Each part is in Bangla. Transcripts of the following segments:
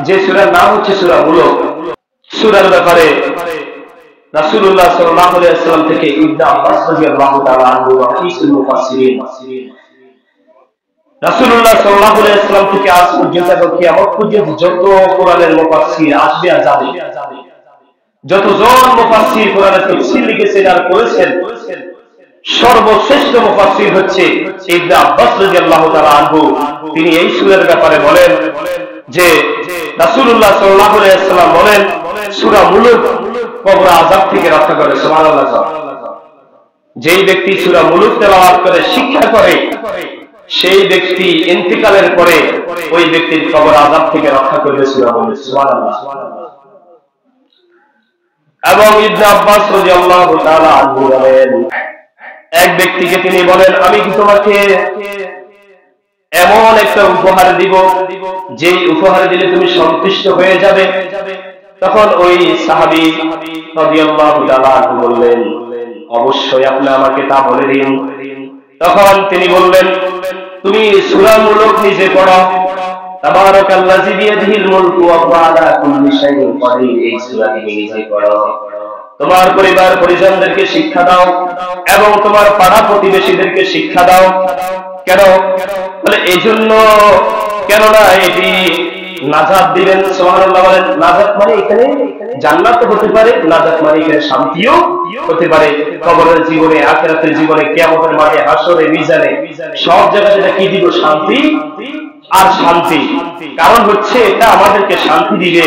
যে সূরার নাম হচ্ছে সূরা মুলক। সূরার ব্যাপারে রাসূলুল্লাহ সাল্লাল্লাহু আলাইহি ওয়াসাল্লাম থেকে ইবনে আব্বাস রাদিয়াল্লাহু তাআলা আনহু ওয়া কিসুল মুফাসসিরিন রাসূলুল্লাহ সাল্লাল্লাহু আলাইহি ওয়াসাল্লাম থেকে আজ পর্যন্ত এবং কিয়ামত পর্যন্ত যত কোরআনের মুফাসসির আসবে আর যাবে, যতজন মুফাসসির কোরআনের তাফসীর লিখেছেন আর করেছেন, সর্বশ্রেষ্ঠ মুফাসসির হচ্ছে ইবনে আব্বাস রাদিয়াল্লাহু তাআলা আনহু। তিনি এই সূরার ব্যাপারে বলেন যে রাসূলুল্লাহ সাল্লাল্লাহু আলাইহি ওয়াসাল্লাম বলেন সূরা মুলক কবর আযাব থেকে রক্ষা করে। সুবহানাল্লাহ। যেই ব্যক্তি সূরা মুলক তেলাওয়াত করে শিক্ষা করে সেই ব্যক্তি ইন্তিকালের পরে ওই ব্যক্তির কবর আযাব থেকে রক্ষা করবে সূরা মুলক। সুবহানাল্লাহ। এবং ইবনে আব্বাস রাদিয়াল্লাহু তাআলা আনহু বলেন এক ব্যক্তিকে তিনি বলেন আমি কি তোমাকে এমন একটা উপহার দিব যেই উপহার দিলে তুমি সন্তুষ্ট হয়ে যাবে? তখন ওই সাহাবী রাদিয়াল্লাহু তাআলা আনহু বললেন অবশ্যই আপনি আমাকে তা বলে দিন। তখন তিনি বললেন তুমি সূরা মুলক নিজে পড়ো, তাবারাকাল্লাযী বিয়াদিহিল মুলকু ওয়া হুয়া আলা কুল্লি শাইইন কাদির। এই সূরা তুমি নিজে পড়ো, তোমার পরিবার পরিজনদেরকে শিক্ষা দাও এবং তোমার পাড়া প্রতিবেশীদেরকে শিক্ষা দাও। কেন বলে এই জন্য, কেননা এটি নাজাত দিবেন। সুবহানাল্লাহ বলেন। নাজাত মানে এখানে জান্নাত হতে পারে, নাজাত মানে এখানে শান্তিও হতে পারে। কবরের জীবনে, আখিরাতের জীবনে, কিয়ামতের মাঠে, হাসরে, মিজানে সব জায়গায় এটা কি দিব? শান্তি আর শান্তি। কারণ হচ্ছে এটা আমাদেরকে শান্তি দিবে।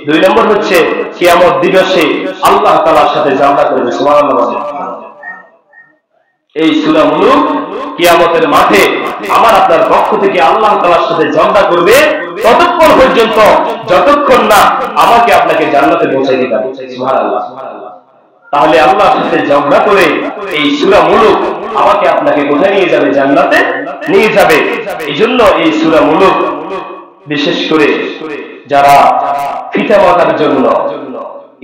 2 নম্বর হচ্ছে কিয়ামত দিবসে আল্লাহ তাআলার সাথে জান্নাত করবে। সুবহানাল্লাহ। এই সূরা মুলক কিয়ামতের মাঠে আমার আপনার পক্ষ থেকে আল্লাহ তাআলার সাথে ঝগড়া করবে ততক্ষণ পর্যন্ত যতক্ষণ না আমাকে আপনাকে জান্নাতে পৌঁছে দিতে পারে। সুবহানাল্লাহ। তাহলে আল্লাহর সাথে ঝগড়া করে এই সূরা মুলক আমাকে আপনাকে কোথায় নিয়ে যাবে? জান্নাতে নিয়ে যাবে। এইজন্য এই সূরা মুলক বিশেষ করে যারা পিতামাতার জন্য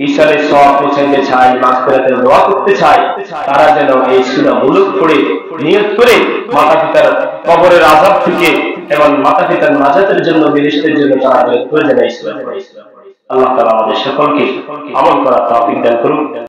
ঈশানের সওয়াব পৌঁছাইতে চায়, মাগফিরাতের দোয়া করতে চায়, তারা যেন এই সূরা মুলক পড়ে নিয়ত করে মাতা পিতার কবরের আযাব থেকে এবং মাতা পিতার নাজাতের জন্য, বেহেশতের জন্য তারা নিয়ত করে যেন এই সূরা পড়ে। আল্লাহ তাআলা আমাদের সকলকে আমল করার তৌফিক দান করুন।